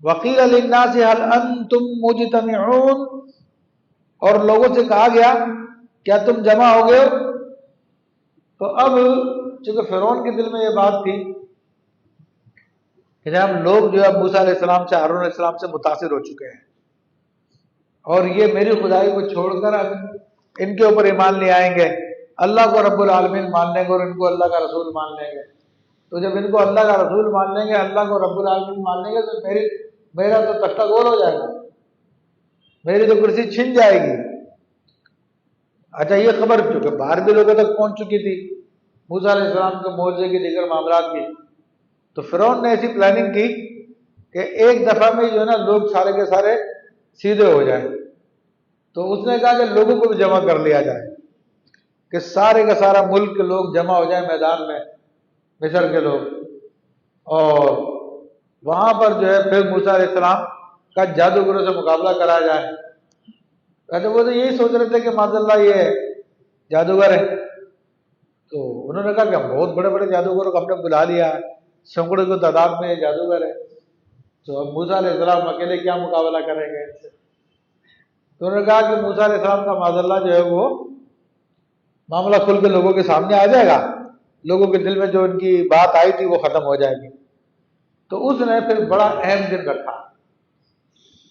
وقیل للناس هل انتم مجتمعون، اور لوگوں سے کہا گیا کیا تم جمع ہو گئے ہو؟ تو اب چونکہ فرعون کے دل میں یہ بات تھی کہ جناب لوگ جو ہے موسیٰ علیہ السلام سے، ہارون علیہ السلام سے متاثر ہو چکے ہیں، اور یہ میری خدائی کو چھوڑ کر اب ان کے اوپر ایمان نہیں آئیں گے، اللہ کو رب العالمین مان لیں گے اور ان کو اللہ کا رسول مان لیں گے۔ تو جب ان کو اللہ کا رسول مان لیں گے، اللہ کو رب العالمین مان لیں گے، تو میرا تو تختہ گول ہو جائے گا، میری تو کرسی چھن جائے گی۔ اچھا یہ خبر چونکہ باہر بھی لوگوں تک پہنچ چکی تھی موسیٰ علیہ السلام کے معجزے کی، دیگر معاملات کی، تو فرعون نے ایسی پلاننگ کی کہ ایک دفعہ میں جو ہے نا لوگ سارے کے سارے سیدھے ہو جائیں۔ تو اس نے کہا کہ لوگوں کو بھی جمع کر لیا جائے، کہ سارے کا سارا ملک کے لوگ جمع ہو جائیں میدان میں، مصر کے لوگ، اور وہاں پر جو ہے پھر موسیٰ علیہ السلام کا جادوگروں سے مقابلہ کرایا جائے۔ کہتے وہ تو یہی سوچ رہے تھے کہ معاذ اللہ یہ جادوگر ہے، تو انہوں نے کہا کہ ہم بہت بڑے بڑے جادوگروں کو ہم نے بلا لیا ہے، سینکڑوں کی تعداد میں یہ جادوگر ہے، تو اب موسیٰ علیہ السلام اکیلے کیا مقابلہ کریں گے ان سے؟ تو انہوں نے کہا کہ موسیٰ علیہ السلام کا معاذ اللہ جو ہے وہ معاملہ کھل کے لوگوں کے سامنے آ جائے گا، لوگوں کے دل میں جو ان کی بات آئی تھی وہ ختم ہو جائے گی۔ تو اس نے پھر بڑا اہم دن رکھا،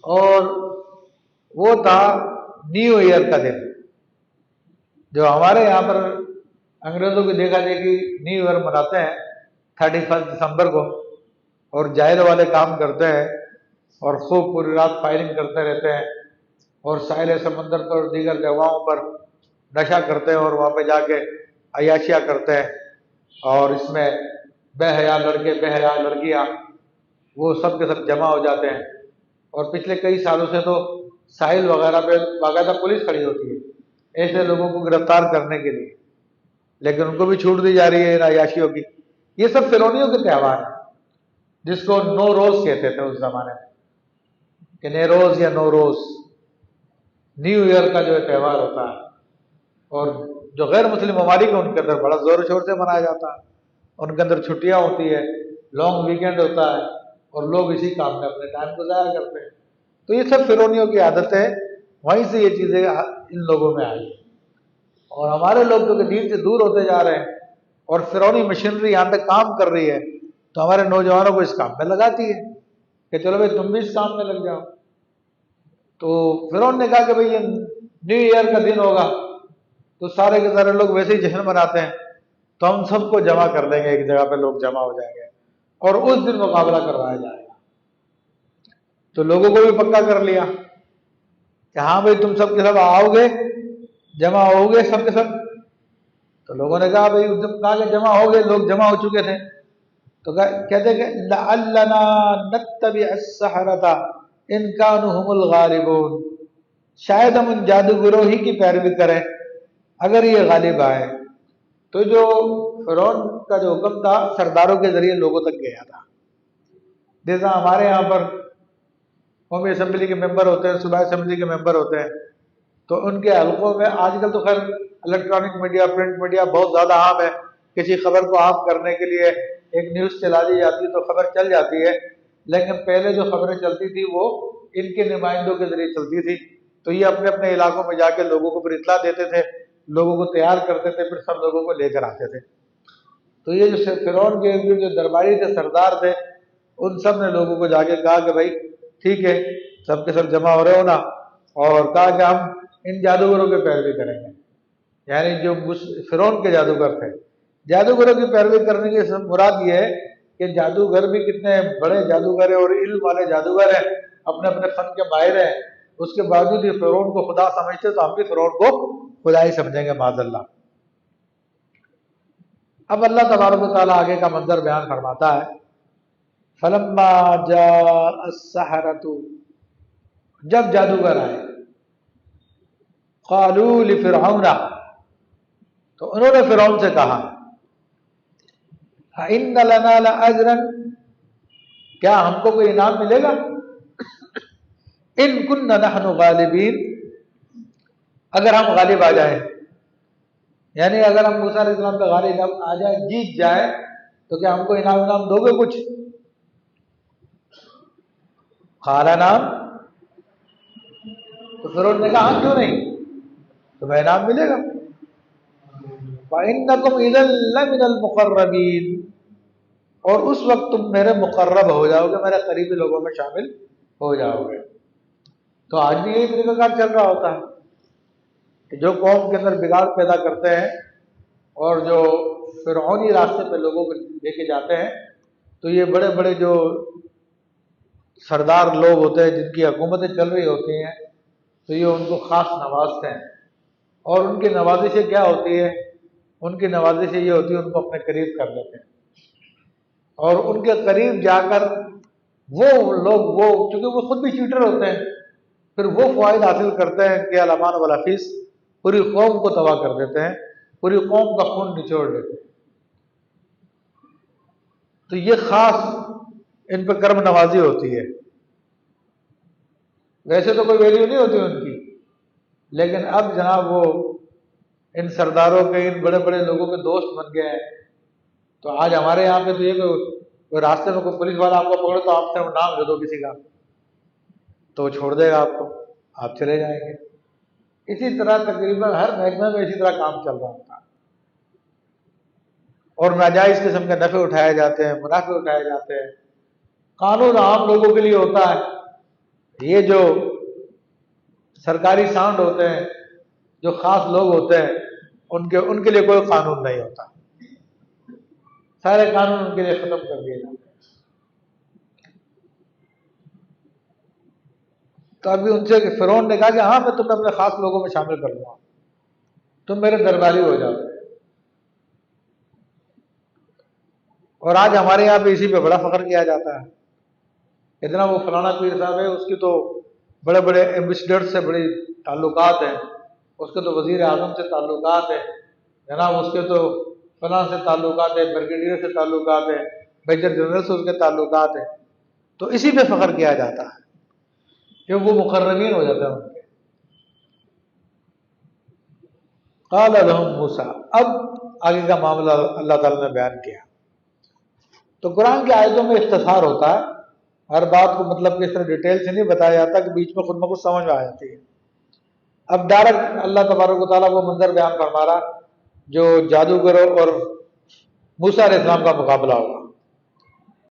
اور وہ تھا نیو ایئر کا دن، جو ہمارے یہاں پر انگریزوں کی دیکھا دیکھی نیو ایئر مناتے ہیں 31 دسمبر کو، اور جاہل والے کام کرتے ہیں اور خوب پوری رات فائرنگ کرتے رہتے ہیں، اور ساحل سمندر پر دیگر جگہوں پر نشہ کرتے ہیں، اور وہاں پہ جا کے عیاشیاں کرتے ہیں، اور اس میں بے حیا لڑکے بے حیا لڑکیاں وہ سب کے سب جمع ہو جاتے ہیں، اور پچھلے کئی سالوں سے تو ساحل وغیرہ پہ باقاعدہ پولیس کھڑی ہوتی ہے ایسے لوگوں کو گرفتار کرنے کے لیے، لیکن ان کو بھی چھوٹ دی جا رہی ہے ان عیاشیوں کی۔ یہ سب فرعونیوں کے تہوار ہیں، جس کو نو روز کہتے تھے اس زمانے میں، کہ نیروز یا نو روز، نیو ایئر کا جو ہے تہوار ہوتا ہے، اور جو غیر مسلم ممالک ہیں ان کے اندر بڑا زور و شور سے منایا جاتا ہے، ان کے اندر چھٹیاں ہوتی ہے، لانگ ویکینڈ ہوتا ہے، اور لوگ اسی کام میں اپنے ٹائم کو ضائع کرتے ہیں۔ تو یہ سب فرعونیوں کی عادت ہے، وہیں سے یہ چیزیں ان لوگوں میں آئی، اور ہمارے لوگ جو کہ دین سے دور ہوتے جا رہے ہیں اور فرعونی مشینری یہاں تک کام کر رہی ہے، تو ہمارے نوجوانوں کو اس کام میں لگاتی ہے کہ چلو بھائی تم بھی اس کام میں لگ جاؤ۔ تو فرعون نے کہا کہ بھائی یہ نیو ایئر کا دن ہوگا تو سارے کے سارے لوگ ویسے ہی جشن مناتے ہیں، تو ہم سب کو جمع کر دیں گے، ایک جگہ پہ لوگ جمع ہو جائیں گے اور اس دن مقابلہ کروایا جائے گا۔ تو لوگوں کو بھی پکا کر لیا کہ ہاں بھائی تم سب کے سب آؤ گے، جمع ہو گے سب کے سب۔ تو لوگوں نے کہا بھائی جب کہا کہ جمع ہو گئے، لوگ جمع ہو چکے تھے، تو کہتے کہ لعلنا نتبع السحرۃ ان کانوا هم الغالبون، شاید ہم ان جادوگروں ہی کی پیروی کریں اگر یہ غالب آئے۔ تو جو فرعون کا جو حکم تھا سرداروں کے ذریعے لوگوں تک گیا تھا، جیسا ہمارے یہاں پر قومی اسمبلی کے ممبر ہوتے ہیں، صوبائی اسمبلی کے ممبر ہوتے ہیں، تو ان کے حلقوں میں آج کل تو خیر الیکٹرانک میڈیا، پرنٹ میڈیا بہت زیادہ عام ہے، کسی خبر کو عام کرنے کے لیے ایک نیوز چلا دی جاتی ہے تو خبر چل جاتی ہے، لیکن پہلے جو خبریں چلتی تھی وہ ان کے نمائندوں کے ذریعے چلتی تھی، تو یہ اپنے اپنے علاقوں میں جا کے لوگوں کو پھر اطلاع دیتے تھے، لوگوں کو تیار کرتے تھے، پھر سب لوگوں کو لے کر آتے تھے۔ تو یہ جو فرعون کے جو درباری تھے، سردار تھے، ان سب نے لوگوں کو جا کے کہا کہ بھائی ٹھیک ہے سب کے سب جمع ہو رہے ہو نا، اور کہا کہ ہم ان جادوگروں کی پیروی کریں گے، یعنی جو فرعون کے جادوگر تھے، جادوگروں کی پیروی کرنے کی مراد یہ ہے کہ جادوگر بھی کتنے بڑے جادوگر ہیں اور علم والے جادوگر ہیں، اپنے اپنے فن کے ماہر ہیں، اس کے باوجود یہ فرعون کو خدا سمجھتے تو ہم بھی فرعون کو خدا ہی سمجھیں گے معاذ اللہ۔ اب اللہ تبارک و تعالیٰ آگے کا منظر بیان فرماتا ہے، فلما جاء السحرۃ، جب جادوگر آئے، قالوا لفرعون، تو انہوں نے فرعون سے کہا، إِنَّ لَنَا لَأَجْرًا، کیا ہم کو کوئی انعام ملے گا، إِن كُنَّا نَحْنُ غَالِبِينَ، اگر ہم غالب آ جائیں، یعنی اگر ہم موسیٰ علیہ السلام پہ غالب آ جائیں، جیت جائیں، تو کیا ہم کو انعام دو گے کچھ؟ قال نعم، تو فرعون نے کہا ہاں کیوں نہیں، تمہیں انعام ملے گا. وَإِنَّكُمْ إِذًا لَّمِنَ الْمُقَرَّبِينَ، اور اس وقت تم میرے مقرب ہو جاؤ گے، میرے قریبی لوگوں میں شامل ہو جاؤ گے. تو آج بھی یہی طریقہ کار چل رہا ہوتا ہے کہ جو قوم کے اندر بگاڑ پیدا کرتے ہیں اور جو فرعونی راستے پہ لوگوں کو لے کے جاتے ہیں، تو یہ بڑے بڑے جو سردار لوگ ہوتے ہیں جن کی حکومتیں چل رہی ہوتی ہیں، تو یہ ان کو خاص نوازتے ہیں. اور ان کی نوازشیں کیا ہوتی ہے؟ ان کی نوازشیں یہ ہوتی ہے ان کو اپنے قریب کر لیتے ہیں، اور ان کے قریب جا کر وہ لوگ، وہ چونکہ وہ خود بھی چیٹر ہوتے ہیں، پھر وہ فوائد حاصل کرتے ہیں کہ الامان والافیس، پوری قوم کو تباہ کر دیتے ہیں، پوری قوم کا خون نچوڑ دیتے ہیں. تو یہ خاص ان پہ کرم نوازی ہوتی ہے. ویسے تو کوئی ویلیو نہیں ہوتی ان کی، لیکن اب جناب وہ ان سرداروں کے، ان بڑے بڑے لوگوں کے دوست بن گئے ہیں. تو آج ہمارے یہاں پہ تو یہ کوئی راستے میں کوئی پولیس والا آپ کو پکڑے تو آپ سے نام دے دو کسی کا، تو وہ چھوڑ دے گا آپ کو، آپ چلے جائیں گے. اسی طرح تقریباً ہر محکمے میں اسی طرح کام چل رہا ہوتا ہے، اور ناجائز قسم کے نفع اٹھائے جاتے ہیں، منافع اٹھائے جاتے ہیں. قانون عام لوگوں کے لیے ہوتا ہے، یہ جو سرکاری سانڈ ہوتے ہیں، جو خاص لوگ ہوتے ہیں، ان کے لیے کوئی قانون نہیں ہوتا، سارے قانون ان کے لیے ختم کر دیے جاتے ہیں. تو ابھی ان سے فرعون نے کہا کہ ہاں میں تمہیں اپنے خاص لوگوں میں شامل کر لوں گا، تم میرے درباری ہو جاؤ. اور آج ہمارے یہاں پہ اسی پہ بڑا فخر کیا جاتا ہے. اتنا وہ فلانا پیر صاحب ہے، اس کی تو بڑے بڑے ایمبیسڈر سے بڑی تعلقات ہیں، اس کے تو وزیر اعظم سے تعلقات ہیں جناب، اس کے تو فلاں سے تعلقات ہیں، بریگیڈیئر سے تعلقات ہیں، میجر جنرل سے اس کے تعلقات ہیں. تو اسی پہ فخر کیا جاتا ہے کہ وہ مقربین ہو جاتے ہیں ان کے. قال لهم موسیٰ، اب آگے کا معاملہ اللہ تعالیٰ نے بیان کیا. تو قرآن کی آیتوں میں اختصار ہوتا ہے، ہر بات کو مطلب کس طرح ڈیٹیل سے نہیں بتایا جاتا کہ بیچ میں خود بخود سمجھ میں آ جاتی ہے. اب ڈائریکٹ اللہ تبارک و تعالیٰ وہ منظر بیان فرما رہا جو جادوگروں اور موسیٰ علیہ السلام کا مقابلہ ہوگا.